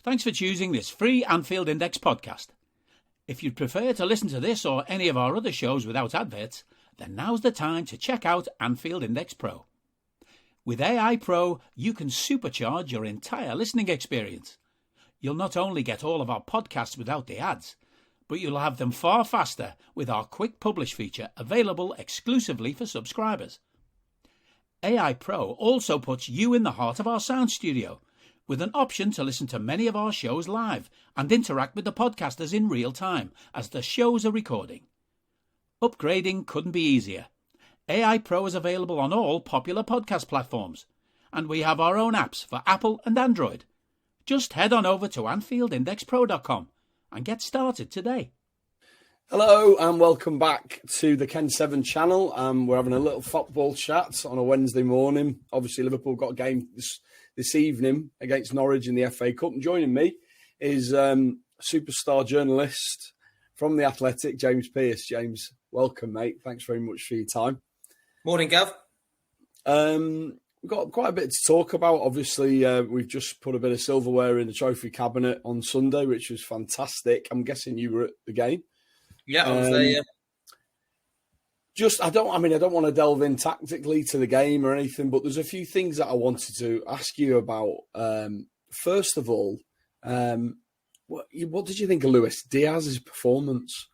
Thanks for choosing this free Anfield Index podcast. If you'd prefer to listen to this or any of our other shows without adverts, then now's the time to check out Anfield Index Pro. With AI Pro, you can supercharge your entire listening experience. You'll not only get all of our podcasts without the ads, but you'll have them far faster with our Quick Publish feature available exclusively for subscribers. AI Pro also puts you in the heart of our sound studio, with an option to listen to many of our shows live and interact with the podcasters in real time as the shows are recording. Upgrading couldn't be easier. AI Pro is available on all popular podcast platforms, and we have our own apps for Apple and Android. Just head on over to AnfieldIndexPro.com and get started today. Hello and welcome back to the KENN7 channel. We're having a little football chat on a Wednesday morning. Obviously, Liverpool got a game this evening against Norwich in the FA Cup. And joining me is superstar journalist from The Athletic, James Pearce. James, welcome, mate. Thanks very much for your time. Morning, Gav. We've got quite a bit to talk about. Obviously, we've just put a bit of silverware in the trophy cabinet on Sunday, which was fantastic. I'm guessing you were at the game. Yeah, I was there, yeah. I don't want to delve in tactically to the game or anything, but there's a few things that I wanted to ask you about. First of all, what did you think of Luis Diaz's performance?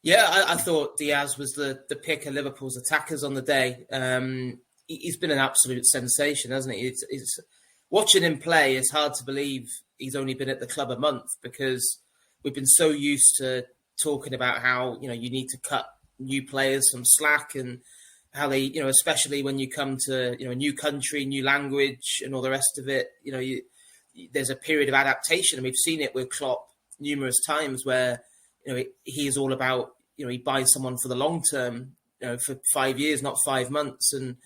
Yeah, I thought Diaz was the pick of Liverpool's attackers on the day. He's been an absolute sensation, hasn't he? It's watching him play, it's hard to believe he's only been at the club a month, because we've been so used to talking about how, you need to cut new players some slack, and how they, especially when you come to, a new country, new language and all the rest of it, there's a period of adaptation. And we've seen it with Klopp numerous times where, he is all about, he buys someone for the long term, for 5 years, not 5 months. And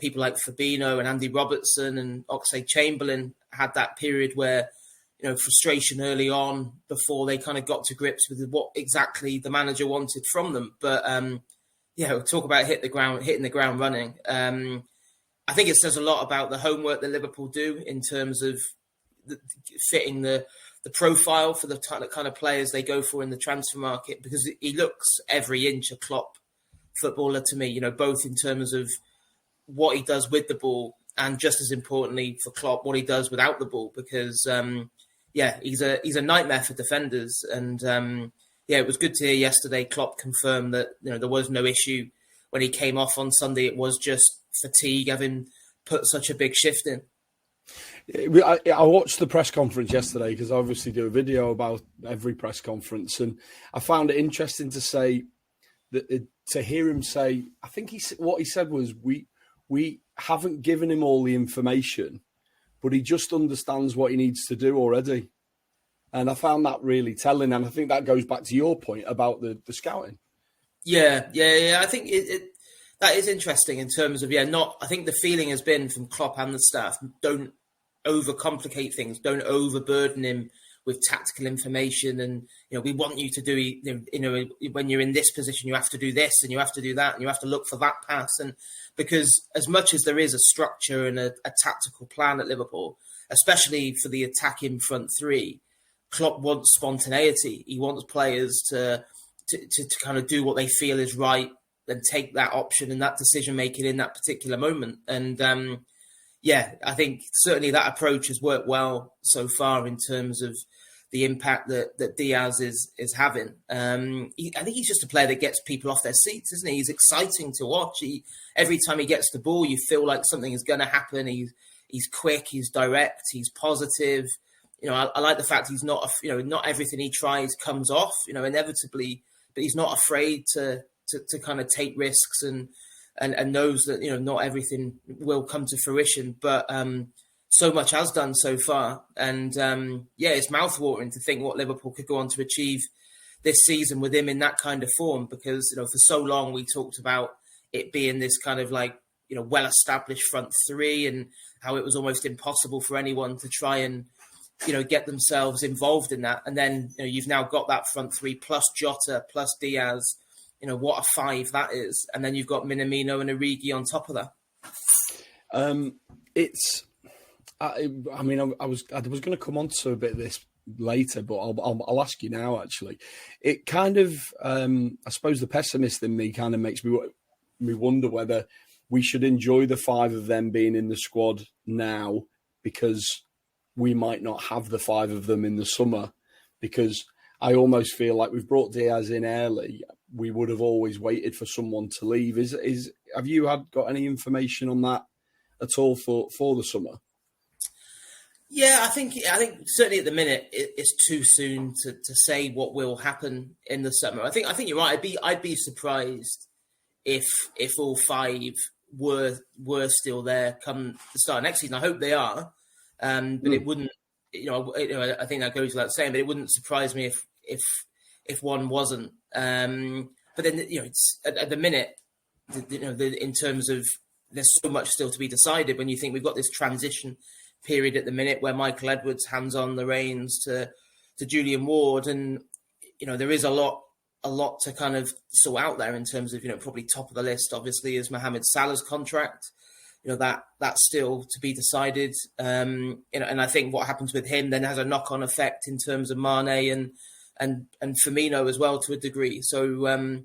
people like Fabio and Andy Robertson and Oxlade-Chamberlain had that period where, frustration early on before they kind of got to grips with what exactly the manager wanted from them. But, we'll talk about hitting the ground running. I think it says a lot about the homework that Liverpool do in terms of fitting the profile for the kind of players they go for in the transfer market, because he looks every inch a Klopp footballer to me, both in terms of what he does with the ball and, just as importantly for Klopp, what he does without the ball, because he's a nightmare for defenders. And it was good to hear yesterday Klopp confirm that there was no issue when he came off on Sunday. It was just fatigue, having put such a big shift in. I watched the press conference yesterday, because I obviously do a video about every press conference, and I found it interesting to hear him say, I think what he said was, we haven't given him all the information, but he just understands what he needs to do already. And I found that really telling. And I think that goes back to your point about the scouting. Yeah. I think that is interesting in terms of, I think the feeling has been from Klopp and the staff, don't overcomplicate things, don't overburden him with tactical information. And, we want you to do, when you're in this position, you have to do this and you have to do that and you have to look for that pass. And because as much as there is a structure and a tactical plan at Liverpool, especially for the attacking front three, Klopp wants spontaneity. He wants players to kind of do what they feel is right and take that option and that decision making in that particular moment. And I think certainly that approach has worked well so far in terms of the impact that Diaz is having. I think he's just a player that gets people off their seats, isn't he? He's exciting to watch. Every time he gets the ball, you feel like something is going to happen. He's quick, he's direct, he's positive. I like the fact he's not, not everything he tries comes off, inevitably, but he's not afraid to kind of take risks and knows that, not everything will come to fruition, but so much has done so far. And it's mouthwatering to think what Liverpool could go on to achieve this season with him in that kind of form, because, for so long we talked about it being this kind of like, well-established front three, and how it was almost impossible for anyone to try and, get themselves involved in that. And then, you've now got that front three plus Jota plus Diaz. What a five that is. And then you've got Minamino and Origi on top of that. I mean, I was going to come on to a bit of this later, but I'll ask you now. Actually, it kind of, I suppose, the pessimist in me kind of makes me wonder whether we should enjoy the 5 of them being in the squad now, because we might not have the 5 of them in the summer. Because I almost feel like we've brought Diaz in early. We would have always waited for someone to leave. Have you got any information on that at all for the summer? Yeah, I think certainly at the minute it's too soon to say what will happen in the summer. I think you're right. I'd be surprised if all 5 were still there come the start of next season. I hope they are, but it wouldn't. I think that goes without saying. But it wouldn't surprise me if one wasn't. But then it's at the minute. In terms of there's so much still to be decided when you think we've got this transition period at the minute where Michael Edwards hands on the reins to Julian Ward, and there is a lot to kind of sort out there in terms of probably top of the list obviously is Mohamed Salah's contract. That's still to be decided. And I think what happens with him then has a knock-on effect in terms of Mane and Firmino as well to a degree. So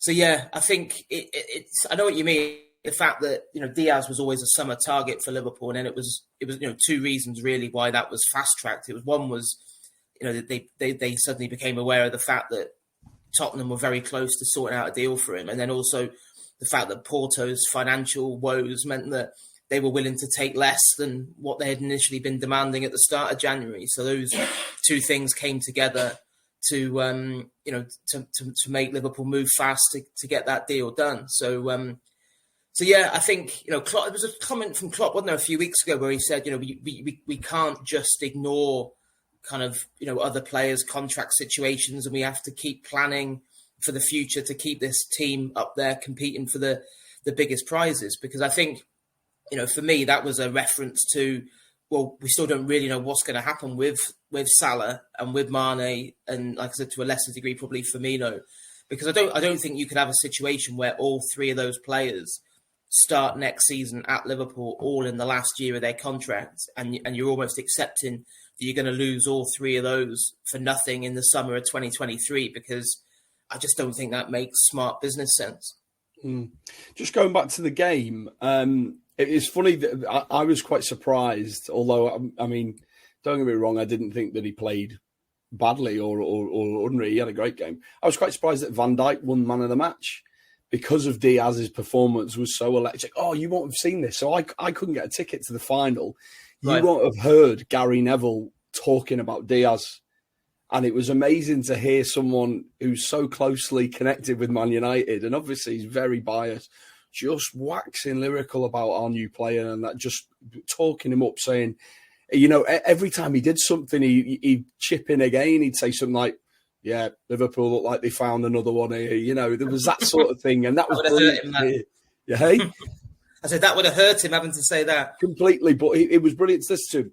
yeah, I think it's. I know what you mean. The fact that Diaz was always a summer target for Liverpool, and then it was 2 reasons really why that was fast tracked. One was that they suddenly became aware of the fact that Tottenham were very close to sorting out a deal for him, and then also the fact that Porto's financial woes meant that they were willing to take less than what they had initially been demanding at the start of January. So those 2 things came together to make Liverpool move fast to get that deal done. So yeah, I think Klopp, it was a comment from Klopp, wasn't there, a few weeks ago, where he said we can't just ignore kind of other players' contract situations, and we have to keep planning for the future to keep this team up there competing for the biggest prizes. Because I think for me that was a reference to, well, we still don't really know what's going to happen with Salah and with Mane, and like I said, to a lesser degree probably Firmino, because I don't think you could have a situation where all 3 of those players start next season at Liverpool all in the last year of their contract, and you're almost accepting that you're going to lose all 3 of those for nothing in the summer of 2023, because I just don't think that makes smart business sense. Just going back to the game, it is funny that I was quite surprised, although, I mean, don't get me wrong, I didn't think that he played badly or unreal. He had a great game. I was quite surprised that Van Dijk won man of the match, because of Diaz's performance was so electric. Oh, you won't have seen this. So I couldn't get a ticket to the final. You won't have heard Gary Neville talking about Diaz. And it was amazing to hear someone who's so closely connected with Man United, and obviously he's very biased, just waxing lyrical about our new player, and that just talking him up, saying, every time he did something, he'd chip in again. He'd say something like, yeah, Liverpool look like they found another one here. There was that sort of thing, and that was brilliant. Yeah, hey? I said that would have hurt him having to say that. Completely, but it was brilliant to listen to.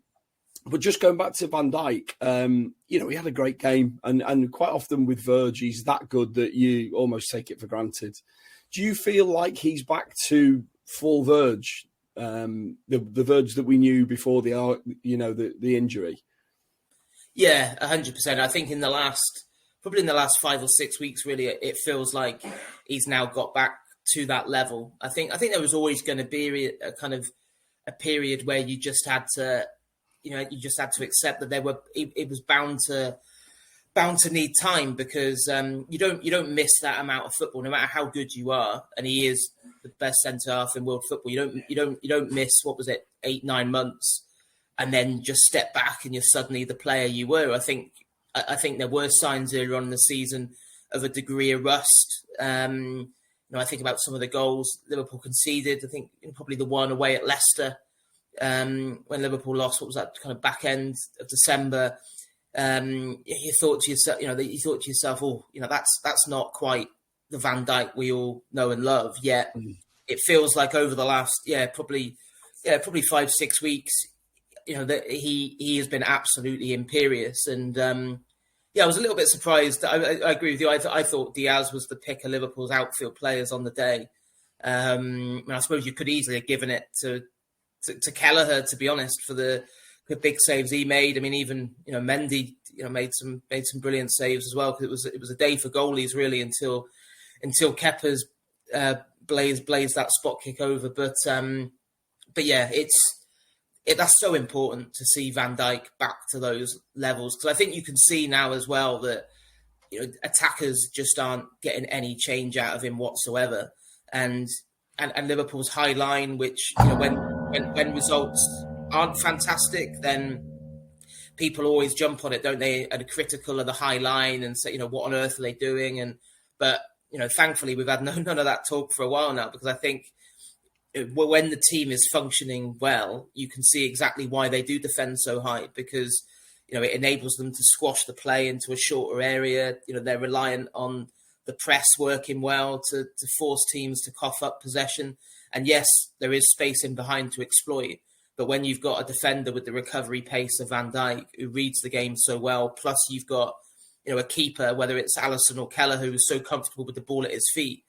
But just going back to Van Dijk, he had a great game, and quite often with Verge, he's that good that you almost take it for granted. Do you feel like he's back to full Verge, the Verge that we knew before the injury? Yeah, 100%. I think probably in the last 5 or 6 weeks, really, it feels like he's now got back to that level. I think there was always going to be a kind of a period where you just had to, accept that it was bound to need time, because you don't miss that amount of football, no matter how good you are. And he is the best centre half in world football. You don't miss, what was it, 8-9 months, and then just step back and you're suddenly the player you were. I think there were signs earlier on in the season of a degree of rust. I think about some of the goals Liverpool conceded. I think probably the one away at Leicester, when Liverpool lost, what was that, kind of back end of December. You thought to yourself, oh, that's not quite the Van Dijk we all know and love. Yet it feels like over the last probably 5-6 weeks, that he has been absolutely imperious. And I was a little bit surprised. I agree with you. I thought Diaz was the pick of Liverpool's outfield players on the day. I suppose you could easily have given it to to Kelleher, to be honest, for the big saves he made. I mean, even Mendy made some brilliant saves as well, because it was a day for goalies really until Kepa's blazed that spot kick over. But yeah, that's so important to see Van Dijk back to those levels, because I think you can see now as well that attackers just aren't getting any change out of him whatsoever, and Liverpool's high line, which when results aren't fantastic, then people always jump on it, don't they, and are critical of the high line and say, what on earth are they doing? But thankfully we've had none of that talk for a while now, because I think when the team is functioning well, you can see exactly why they do defend so high, because it enables them to squash the play into a shorter area. They're reliant on the press working well to force teams to cough up possession. And yes, there is space in behind to exploit. But when you've got a defender with the recovery pace of Van Dijk, who reads the game so well, plus you've got a keeper, whether it's Alisson or Keller, who's so comfortable with the ball at his feet,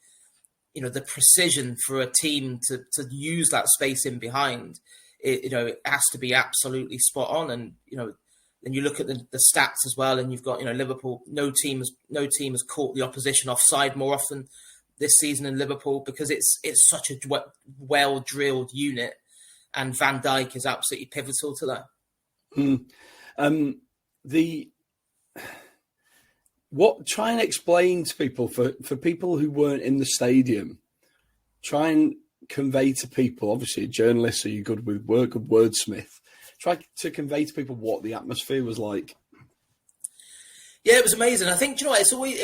the precision for a team to use that space in behind, it has to be absolutely spot on. And then you look at the stats as well, and you've got Liverpool. No team has caught the opposition offside more often this season in Liverpool, because it's such a well drilled unit, and Van Dijk is absolutely pivotal to that. Try and explain to people, for people who weren't in the stadium, try and convey to people, obviously a journalist, so you're good with work, good wordsmith, try to convey to people what the atmosphere was like. Yeah, it was amazing. I think, it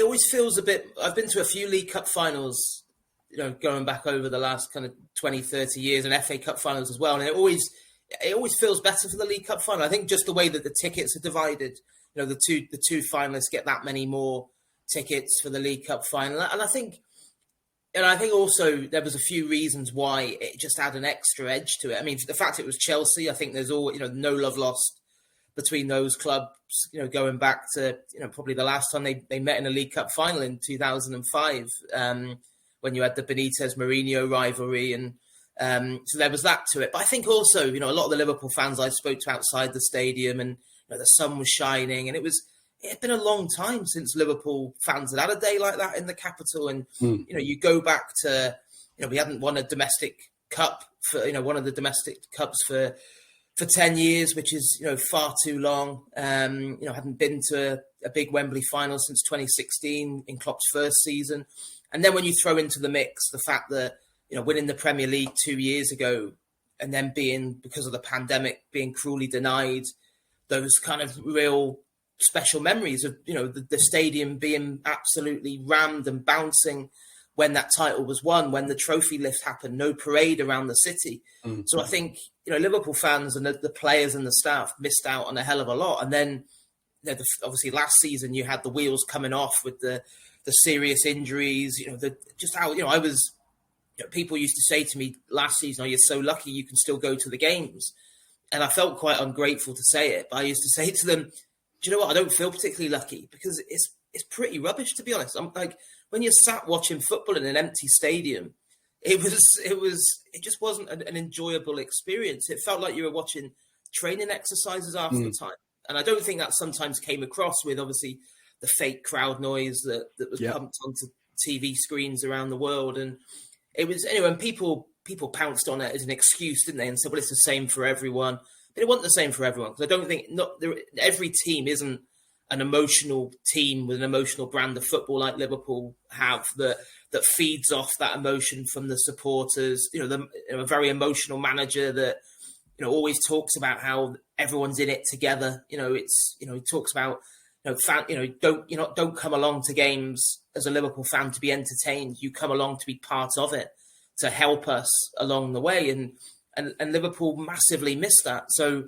always feels a bit, I've been to a few League Cup finals, going back over the last kind of 20, 30 years, and FA Cup finals as well. And it always feels better for the League Cup final. I think just the way that the tickets are divided, the two finalists get that many more tickets for the League Cup final. And I think also there was a few reasons why it just had an extra edge to it. I mean, the fact it was Chelsea, I think there's all, no love lost between those clubs, going back to, probably the last time they met in a League Cup final in 2005, when you had the Benitez-Mourinho rivalry. And so there was that to it. But I think also, a lot of the Liverpool fans I spoke to outside the stadium, and the sun was shining, and it had been a long time since Liverpool fans had a day like that in the capital. And, you go back to, we hadn't won a domestic cup for, one of the domestic cups for 10 years, which is, far too long. Hadn't been to a big Wembley final since 2016 in Klopp's first season. And then when you throw into the mix the fact that, winning the Premier League 2 years ago, and then because of the pandemic, being cruelly denied those kind of real special memories of, the stadium being absolutely rammed and bouncing when that title was won, when the trophy lift happened, no parade around the city. Mm-hmm. So I think, Liverpool fans and the players and the staff missed out on a hell of a lot. And then, obviously last season you had the wheels coming off with the serious injuries, people used to say to me last season, "Oh, you're so lucky you can still go to the games." And I felt quite ungrateful to say it, but I used to say to them, "Do you know what? I don't feel particularly lucky, because it's pretty rubbish, to be honest." I'm like, when you're sat watching football in an empty stadium, it just wasn't an enjoyable experience. It felt like you were watching training exercises half the time. And I don't think that sometimes came across with, obviously, the fake crowd noise that was pumped onto TV screens around the world. And it was, anyway, and people pounced on it as an excuse, didn't they? And said, well, it's the same for everyone. But it wasn't the same for everyone, because I don't think every team isn't an emotional team with an emotional brand of football like Liverpool have that feeds off that emotion from the supporters. A very emotional manager that always talks about how everyone's in it together. He talks about don't come along to games as a Liverpool fan to be entertained. You come along to be part of it, to help us along the way. And Liverpool massively missed that. So,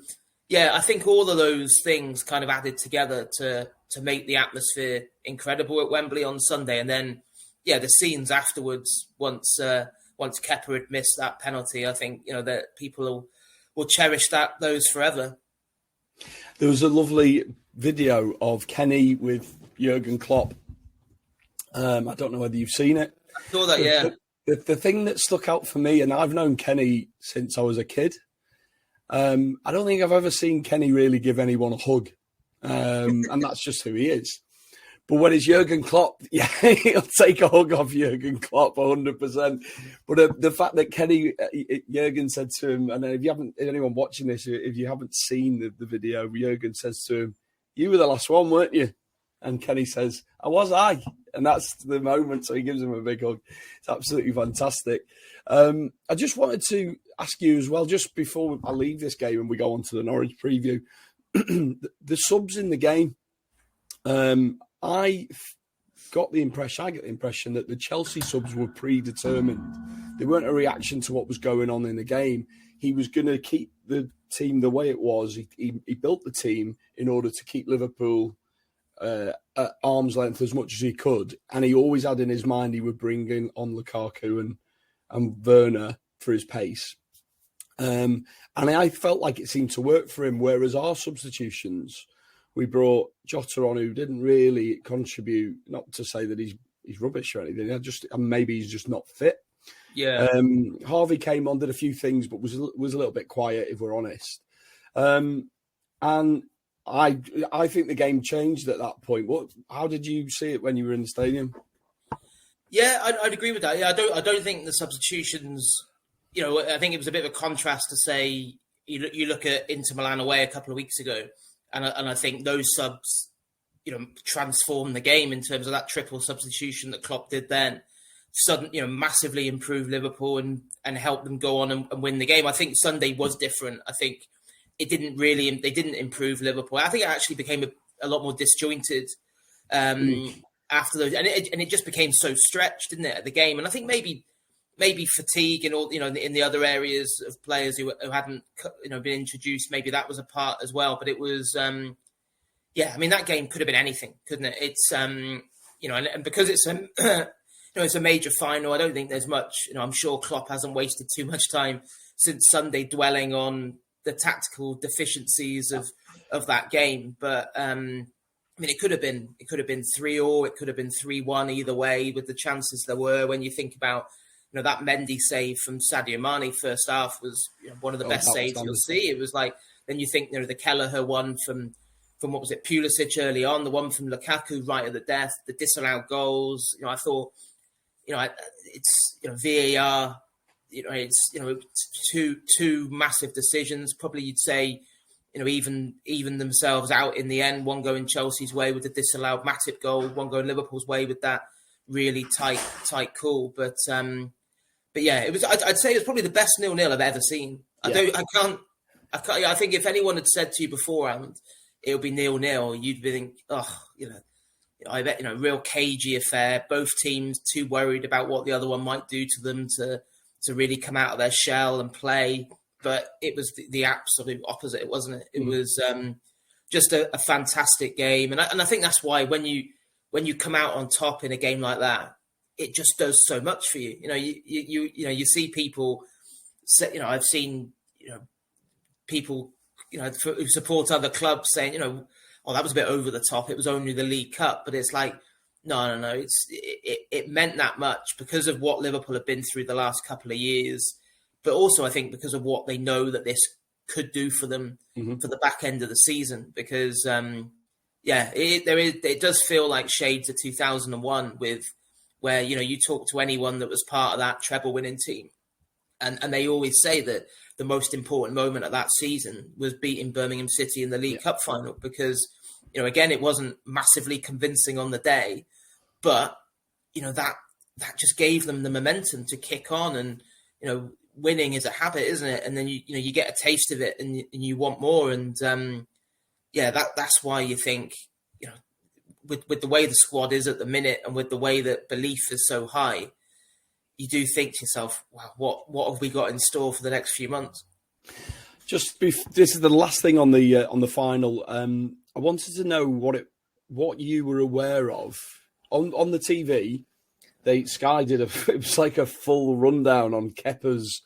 yeah, I think all of those things kind of added together to make the atmosphere incredible at Wembley on Sunday. And then, the scenes afterwards, once Kepa had missed that penalty, I think, that people will cherish those forever. There was a lovely video of Kenny with Jurgen Klopp. I don't know whether you've seen it. I saw that, yeah. The thing that stuck out for me, and I've known Kenny since I was a kid, I don't think I've ever seen Kenny really give anyone a hug. And that's just who he is. But when it's Jurgen Klopp, yeah, he'll take a hug off Jurgen Klopp 100%. But the fact that Jurgen said to him, and if anyone watching this, if you haven't seen the video, Jurgen says to him, "You were the last one, weren't you?" And Kenny says, "I was." And that's the moment. So he gives him a big hug. It's absolutely fantastic. I just wanted to ask you as well, just before I leave this game and we go on to the Norwich preview, the subs in the game. I get the impression that the Chelsea subs were predetermined. They weren't a reaction to what was going on in the game. He was going to keep the team the way it was. He built the team in order to keep Liverpool at arm's length as much as he could. And he always had in his mind he would bring in on Lukaku and Werner for his pace. And I felt like it seemed to work for him, whereas our substitutions, we brought Jota on, who didn't really contribute. Not to say that he's rubbish or anything. Maybe he's just not fit. Yeah. Harvey came on, did a few things, but was a little bit quiet, if we're honest. And I think the game changed at that point. How did you see it when you were in the stadium? Yeah, I'd agree with that. Yeah, I don't think the substitutions. I think it was a bit of a contrast to say you look at Inter Milan away a couple of weeks ago. And I think those subs, transformed the game in terms of that triple substitution that Klopp did then. Massively improved Liverpool and helped them go on and win the game. I think Sunday was different. I think they didn't improve Liverpool. I think it actually became a lot more disjointed after those, and it just became so stretched, didn't it, at the game? And I think maybe fatigue and all, in the other areas of players who hadn't, been introduced, maybe that was a part as well. But it was, that game could have been anything, couldn't it? It's, and because it's it's a major final, I don't think there's much, I'm sure Klopp hasn't wasted too much time since Sunday dwelling on the tactical deficiencies of that game. But, it could have been 3-3, it could have been 3-1 either way with the chances there were. When you think about, that Mendy save from Sadio Mane first half was one of the best saves you'll see. It was like, then you think, the Kelleher one from what was it, Pulisic early on, the one from Lukaku right at the death, the disallowed goals. I thought, it's, VAR, it's, two massive decisions. Probably you'd say, even themselves out in the end, one going Chelsea's way with the disallowed Matip goal, one going Liverpool's way with that really tight call. But yeah, it was. I'd say it was probably the best 0-0 I've ever seen. I think if anyone had said to you beforehand it would be 0-0, you'd be thinking, I bet real cagey affair. Both teams too worried about what the other one might do to them to really come out of their shell and play. But it was the absolute opposite, wasn't it? It was just a fantastic game, and I think that's why when you come out on top in a game like that, it just does so much for you. You see people say, I've seen people who support other clubs saying, oh, that was a bit over the top. It was only the League Cup, but it's like, no. It meant that much because of what Liverpool have been through the last couple of years, but also I think because of what they know that this could do for them for the back end of the season. Because it does feel like shades of 2001 where you talk to anyone that was part of that treble winning team, and they always say that the most important moment of that season was beating Birmingham City in the League Cup final, because again, it wasn't massively convincing on the day, but that just gave them the momentum to kick on. And winning is a habit, isn't it? And then you get a taste of it and you want more. And that's why you think with the way the squad is at the minute and with the way that belief is so high, you do think to yourself, wow, what have we got in store for the next few months? This is the last thing on the final. I wanted to know what you were aware of on the TV. Sky did it was like a full rundown on Kepa's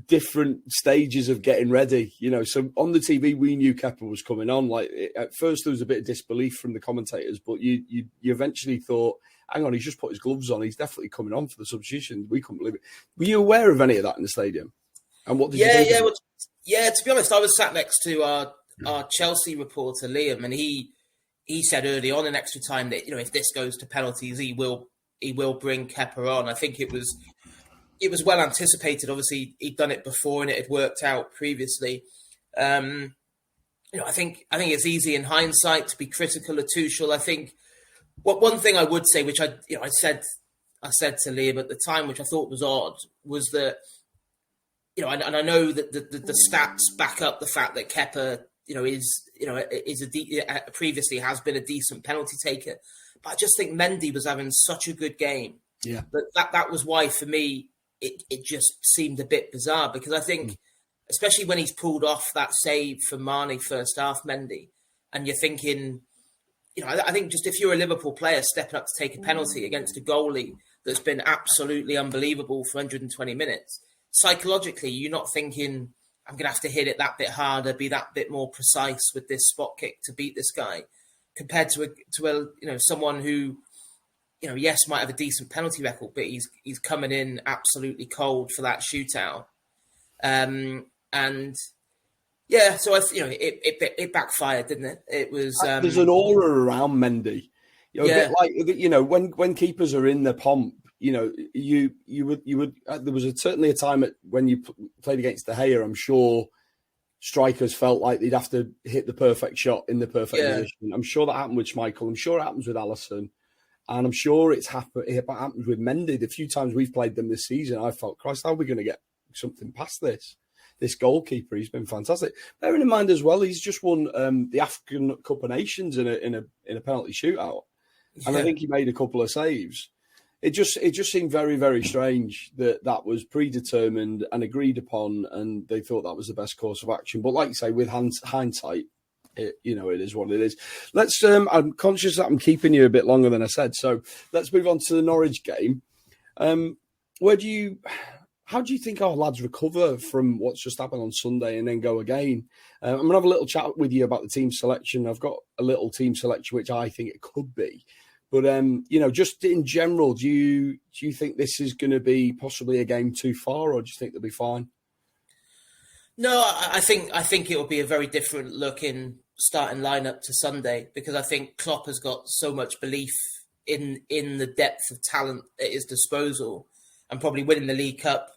different stages of getting ready. So on the TV we knew Kepa was coming on. Like at first there was a bit of disbelief from the commentators, but you eventually thought, hang on, he's just put his gloves on. He's definitely coming on for the substitution. We couldn't believe it. Were you aware of any of that in the stadium? And what did you think? To be honest, I was sat next to our Chelsea reporter Liam, and he said early on in extra time that if this goes to penalties, he will bring Kepa on. I think it was well anticipated. Obviously, he'd done it before and it had worked out previously. I think it's easy in hindsight to be critical of Tuchel. I think one thing I would say, which I said to Liam at the time, which I thought was odd, was that and I know that the stats back up the fact that Kepa previously has been a decent penalty taker, but I just think Mendy was having such a good game. Yeah, that was why for me it just seemed a bit bizarre, because I think. Especially when he's pulled off that save from Mane first half, Mendy, and you're thinking, I think just if you're a Liverpool player stepping up to take a penalty against a goalie that's been absolutely unbelievable for 120 minutes, psychologically, you're not thinking, I'm going to have to hit it that bit harder, be that bit more precise with this spot kick to beat this guy, compared to someone who, yes, might have a decent penalty record, but he's coming in absolutely cold for that shootout. And yeah, so it backfired, didn't it? It was there's an aura around Mendy, a bit like when keepers are in the pomp. You would. There was certainly a time when you played against De Gea. I'm sure strikers felt like they'd have to hit the perfect shot in the perfect position. I'm sure that happened with Schmeichel. I'm sure it happens with Alisson, and I'm sure it happens with Mendy. The few times we've played them this season, I felt, Christ, how are we going to get something past this goalkeeper? He's been fantastic. Bearing in mind as well, he's just won the African Cup of Nations in a penalty shootout, and I think he made a couple of saves. It just seemed very, very strange that was predetermined and agreed upon, and they thought that was the best course of action. But like you say, with hindsight, it is what it is. Let's. I'm conscious that I'm keeping you a bit longer than I said, so let's move on to the Norwich game. How do you think our lads recover from what's just happened on Sunday and then go again? I'm going to have a little chat with you about the team selection. I've got a little team selection, which I think it could be. But, just in general, do you think this is going to be possibly a game too far, or do you think they'll be fine? No, I think it will be a very different looking starting lineup to Sunday, because I think Klopp has got so much belief in the depth of talent at his disposal, and probably winning the League Cup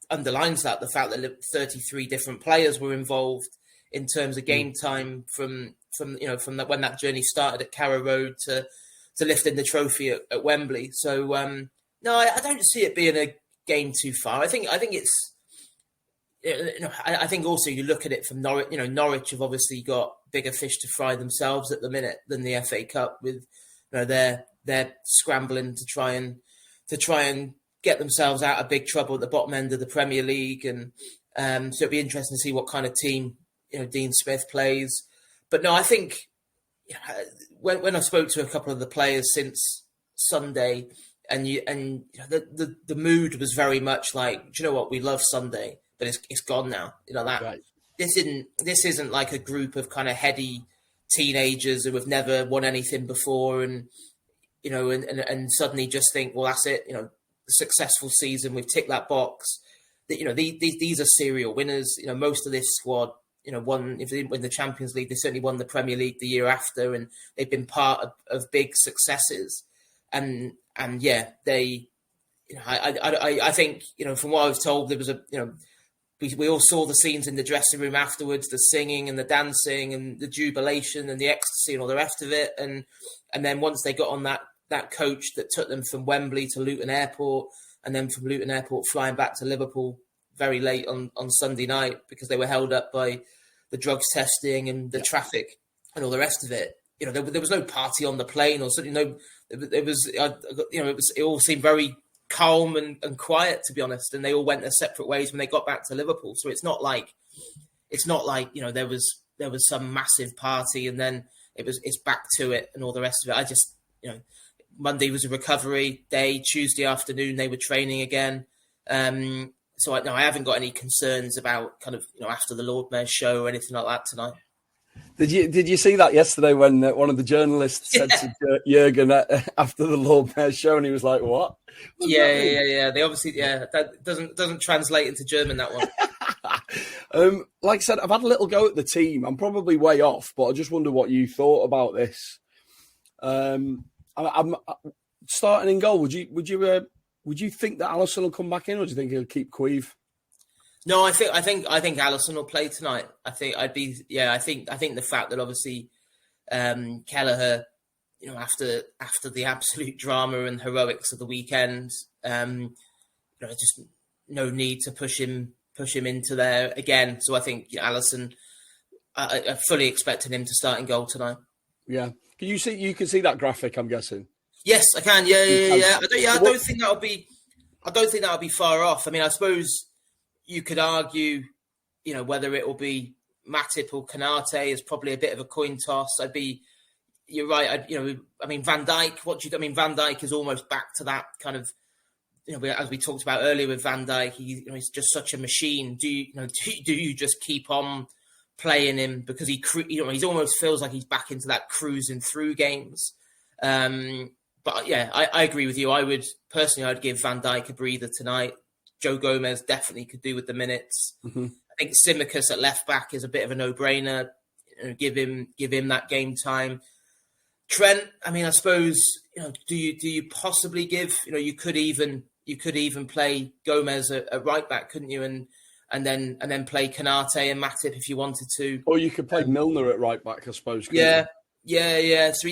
underlines that, the fact that 33 different players were involved in terms of game time from when that journey started at Carrow Road to lifting the trophy at Wembley. So no, I don't see it being a game too far. I think it's. I think also you look at it from Norwich. Norwich have obviously got bigger fish to fry themselves at the minute than the FA Cup. With they're scrambling to try and get themselves out of big trouble at the bottom end of the Premier League, and so it'd be interesting to see what kind of team Dean Smith plays. But no, I think when I spoke to a couple of the players since Sunday, and the mood was very much like, do you know what, we love Sunday, but it's gone now. Right. This isn't like a group of kind of heady teenagers who have never won anything before, and suddenly just think, well, that's it. The successful season, we've ticked that box. That these are serial winners. Most of this squad, won, if they didn't win the Champions League, they certainly won the Premier League the year after, and they've been part of big successes. And yeah, they, I think, from what I was told, there was we all saw the scenes in the dressing room afterwards, the singing and the dancing and the jubilation and the ecstasy and all the rest of it. And then once they got on that coach that took them from Wembley to Luton Airport, and then from Luton Airport flying back to Liverpool very late on Sunday night because they were held up by the drugs testing and the traffic and all the rest of it. There was no party on the plane or something. It all seemed very calm and quiet, to be honest. And they all went their separate ways when they got back to Liverpool. So it's not like there was some massive party and then it's back to it and all the rest of it. I just, Monday was a recovery day. Tuesday afternoon, they were training again. So I haven't got any concerns about kind of, after the Lord Mayor's show or anything like that tonight. Did you see that yesterday when one of the journalists said to Jurgen after the Lord Mayor's show, and he was like, "What?" Yeah. They obviously, that doesn't translate into German, that one. Like I said, I've had a little go at the team. I'm probably way off, but I just wonder what you thought about this. I'm starting in goal. Would you think that Alisson will come back in, or do you think he'll keep Queeve? No, I think Alisson will play tonight. I think the fact that obviously Kelleher, after the absolute drama and heroics of the weekend, just no need to push him into there again. So I think Alisson, I fully expected him to start in goal tonight. Yeah, you can see that graphic, I'm guessing. Yes, I can. Yeah. I don't think that'll be far off. I mean, I suppose you could argue, whether it will be Matip or Konate is probably a bit of a coin toss. You're right. Van Dijk. Van Dijk is almost back to that kind of, as we talked about earlier with Van Dijk. He's just such a machine. Do you just keep on playing him because he almost feels like he's back into that cruising through games. But yeah, I agree with you. I'd give Van Dijk a breather tonight. Joe Gomez definitely could do with the minutes. Mm-hmm. I think Tsimikas at left back is a bit of a no-brainer. Give him that game time. Trent, I suppose, do you possibly give, you could even play Gomez at right back, couldn't you? And then play Konate and Matip if you wanted to. Or you could play Milner at right back, I suppose. Yeah. So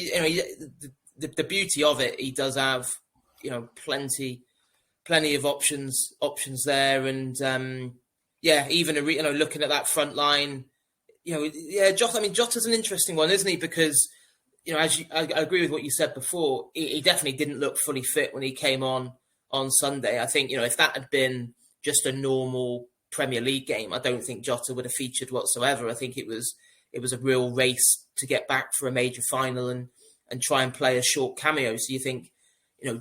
the beauty of it, he does have, plenty of options there, and even looking at that front line, Jota's an interesting one, isn't he? Because I agree with what you said before. He definitely didn't look fully fit when he came on Sunday. I think if that had been just a normal Premier League game, I don't think Jota would have featured whatsoever. I think it was a real race to get back for a major final and try and play a short cameo. So you think,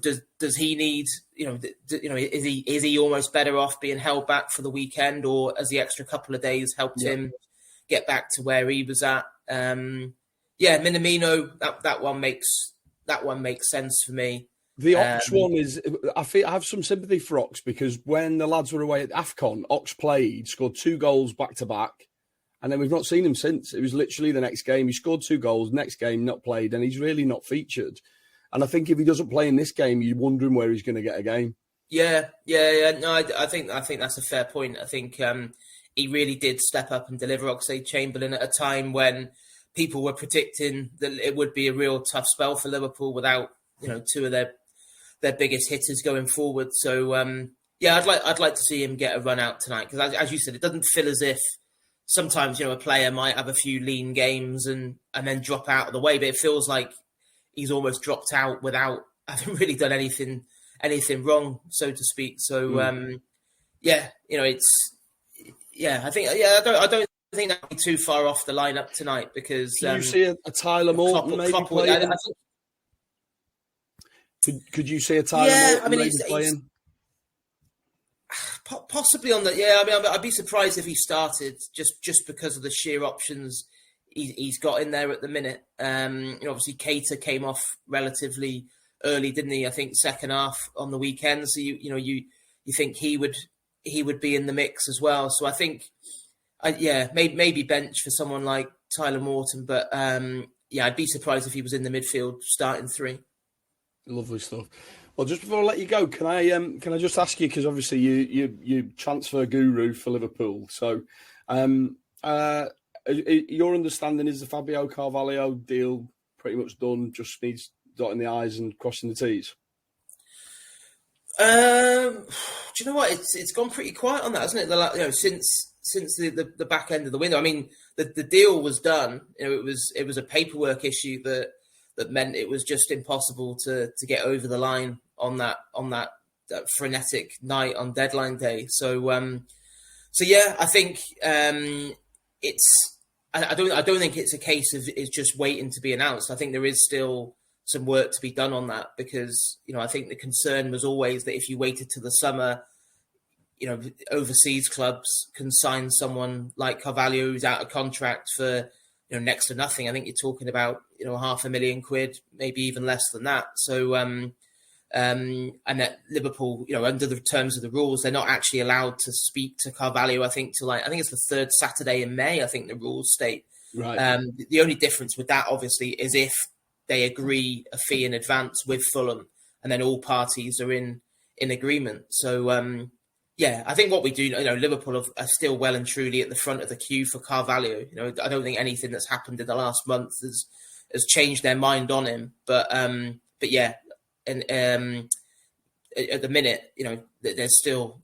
does he need, is he almost better off being held back for the weekend, or has the extra couple of days helped him get back to where he was at? Minamino, that one makes sense for me. The Ox one is, I have some sympathy for Ox, because when the lads were away at AFCON, Ox played, scored 2 goals back to back, and then we've not seen him since. It was literally the next game. He scored 2 goals, next game not played, and he's really not featured. And I think if he doesn't play in this game, you're wondering where he's going to get a game. Yeah. No, I think that's a fair point. I think he really did step up and deliver, Oxlade-Chamberlain, at a time when people were predicting that it would be a real tough spell for Liverpool without 2 of their biggest hitters going forward. So I'd like to see him get a run out tonight, because as you said, it doesn't feel as if sometimes a player might have a few lean games and then drop out of the way, but it feels like he's almost dropped out without having really done anything wrong, so to speak. So I don't think that'll be too far off the lineup tonight, because can you see a Tyler Morton maybe playing? Could you see a Tyler Morton maybe playing? Possibly on the I'd be surprised if he started just because of the sheer options he's got in there at the minute. Obviously Keita came off relatively early, didn't he? I think second half on the weekend. So you think he would be in the mix as well. So I think maybe bench for someone like Tyler Morton, but I'd be surprised if he was in the midfield starting 3. Lovely stuff. Well, just before I let you go, can I just ask you, because obviously you transfer guru for Liverpool, so your understanding is the Fabio Carvalho deal pretty much done, just needs dotting the I's and crossing the T's? Do you know what? It's gone pretty quiet on that, hasn't it? Since the back end of the window. I mean, the deal was done. It was a paperwork issue that meant it was just impossible to get over the line on that frenetic night on deadline day. So I think I don't think it's a case of it's just waiting to be announced. I think there is still some work to be done on that, because I think the concern was always that if you waited to the summer, overseas clubs can sign someone like Carvalho who's out of contract for next to nothing. I think you're talking about £500,000, maybe even less than that. So And that Liverpool, under the terms of the rules, they're not actually allowed to speak to Carvalho. I think it's the third Saturday in May. I think the rules state. Right. The only difference with that, obviously, is if they agree a fee in advance with Fulham, and then all parties are in agreement. So, I think what we do, Liverpool are still well and truly at the front of the queue for Carvalho. I don't think anything that's happened in the last month has changed their mind on him. But yeah, and at the minute, there's still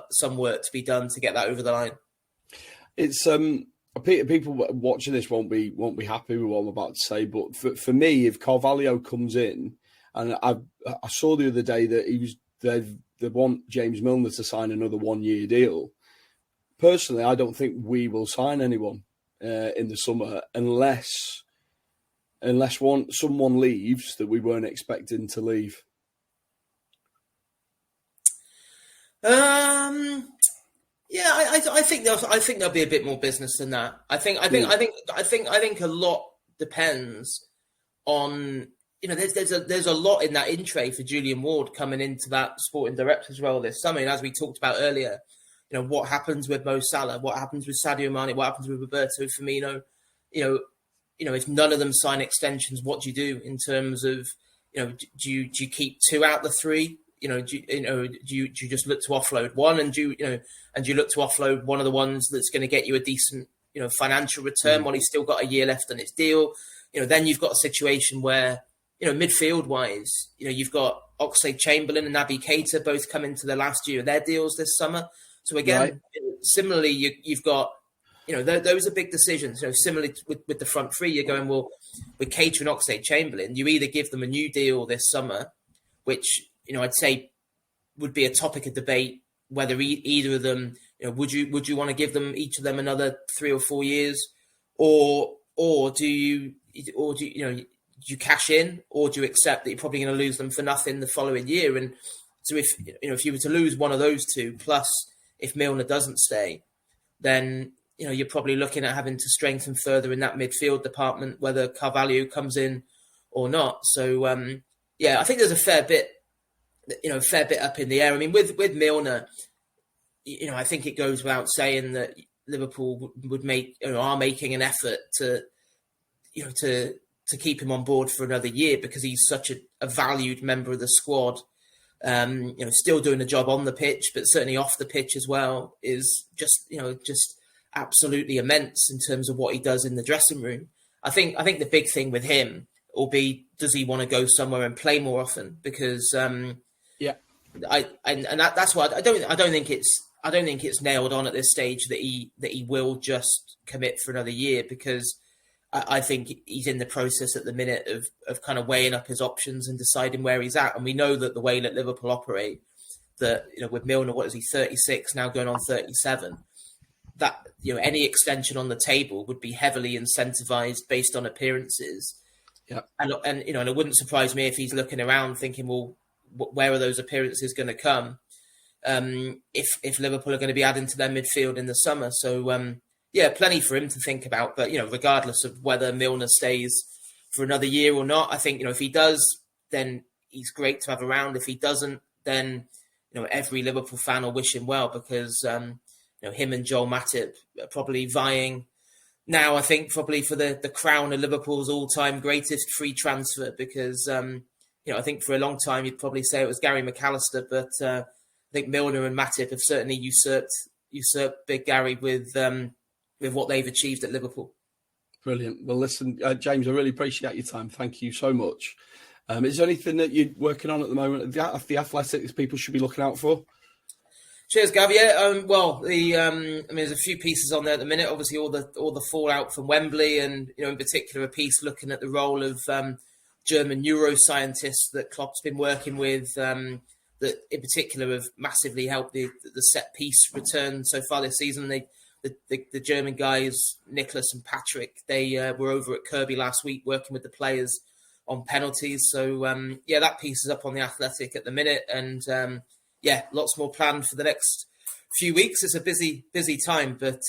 some work to be done to get that over the line. It's people watching this won't be happy with what I'm about to say, but for me, if Carvalho comes in, and I saw the other day that they want James Milner to sign another 1-year deal. Personally, I don't think we will sign anyone in the summer unless someone leaves that we weren't expecting to leave. I think there'll be a bit more business than that. I think a lot depends on, there's a lot in that in tray for Julian Ward coming into that sporting director's role this summer. And as we talked about earlier, what happens with Mo Salah, what happens with Sadio Mane, what happens with Roberto Firmino, if none of them sign extensions, what do you do in terms of, do you keep 2 out the 3? Do you just look to offload one, and do you look to offload one of the ones that's going to get you a decent, financial return while he's still got a year left on his deal? Then you've got a situation where, midfield wise, you've got Oxlade-Chamberlain and Naby Keita both come into the last year of their deals this summer. So again, right. Similarly, you've got, those are big decisions. Similarly with the front three, you're going, well, with Keita and Oxlade-Chamberlain, you either give them a new deal this summer, which, I'd say would be a topic of debate, whether either of them, would you want to give them each of them another 3 or 4 years, or do you cash in, or do you accept that you're probably going to lose them for nothing the following year? And so if you were to lose one of those two, plus if Milner doesn't stay, then you're probably looking at having to strengthen further in that midfield department, whether Carvalho comes in or not. So I think there's a fair bit up in the air. I mean, with Milner, I think it goes without saying that Liverpool would are making an effort to keep him on board for another year, because he's such a valued member of the squad. Still doing a job on the pitch, but certainly off the pitch as well, is just absolutely immense in terms of what he does in the dressing room. I think the big thing with him will be, does he want to go somewhere and play more often? Because that's why I don't think it's nailed on at this stage that he will just commit for another year, because I think he's in the process at the minute of kind of weighing up his options and deciding where he's at. And we know that the way that Liverpool operate, that with Milner, what is he, 36 now, going on 37, that any extension on the table would be heavily incentivized based on appearances. Yeah, and it wouldn't surprise me if he's looking around thinking, well, where are those appearances going to come? If Liverpool are going to be adding to their midfield in the summer, so. Plenty for him to think about. But, regardless of whether Milner stays for another year or not, I think, if he does, then he's great to have around. If he doesn't, then, every Liverpool fan will wish him well, because, him and Joel Matip are probably vying now, I think, probably for the crown of Liverpool's all-time greatest free transfer, because, I think for a long time you'd probably say it was Gary McAllister, but I think Milner and Matip have certainly usurped Big Gary with what they've achieved at Liverpool. Brilliant. Well, listen, James, I really appreciate your time. Thank you so much. Is there anything that you're working on at the moment, the Athletics, people should be looking out for? Cheers, Gav. Yeah, there's a few pieces on there at the minute. Obviously, all the fallout from Wembley, and in particular a piece looking at the role of German neuroscientists that Klopp's been working with, that in particular have massively helped the set piece return so far this season. The German guys, Nicholas and Patrick, they were over at Kirby last week working with the players on penalties. So, that piece is up on The Athletic at the minute. And, lots more planned for the next few weeks. It's a busy time. But,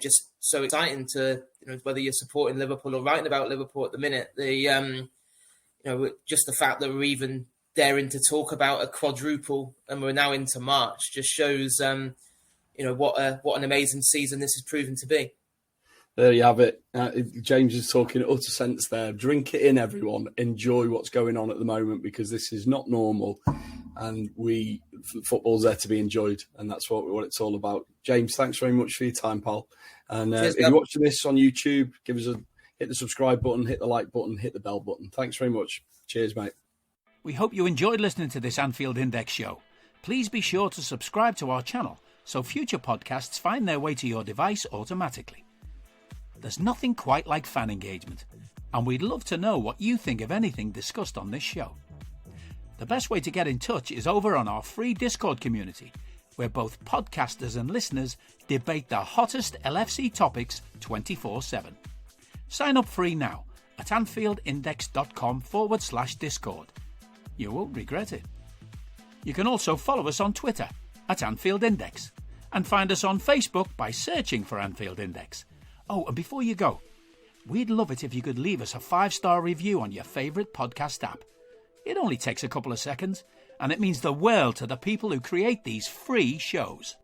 just so exciting to, whether you're supporting Liverpool or writing about Liverpool at the minute. Just the fact that we're even daring to talk about a quadruple, and we're now into March, just shows, what an amazing season this has proven to be. There you have it. James is talking utter sense there. Drink it in, everyone. Enjoy what's going on at the moment, because this is not normal, and football's there to be enjoyed, and that's what it's all about. James, thanks very much for your time, pal. And Cheers, if you're watching this on YouTube, hit the subscribe button, hit the like button, hit the bell button. Thanks very much. Cheers, mate. We hope you enjoyed listening to this Anfield Index show. Please be sure to subscribe to our channel so future podcasts find their way to your device automatically. There's nothing quite like fan engagement, and we'd love to know what you think of anything discussed on this show. The best way to get in touch is over on our free Discord community, where both podcasters and listeners debate the hottest LFC topics 24/7. Sign up free now at anfieldindex.com/Discord. You won't regret it. You can also follow us on Twitter at Anfield Index, and find us on Facebook by searching for Anfield Index. Oh, and before you go, we'd love it if you could leave us a 5-star review on your favourite podcast app. It only takes a couple of seconds, and it means the world to the people who create these free shows.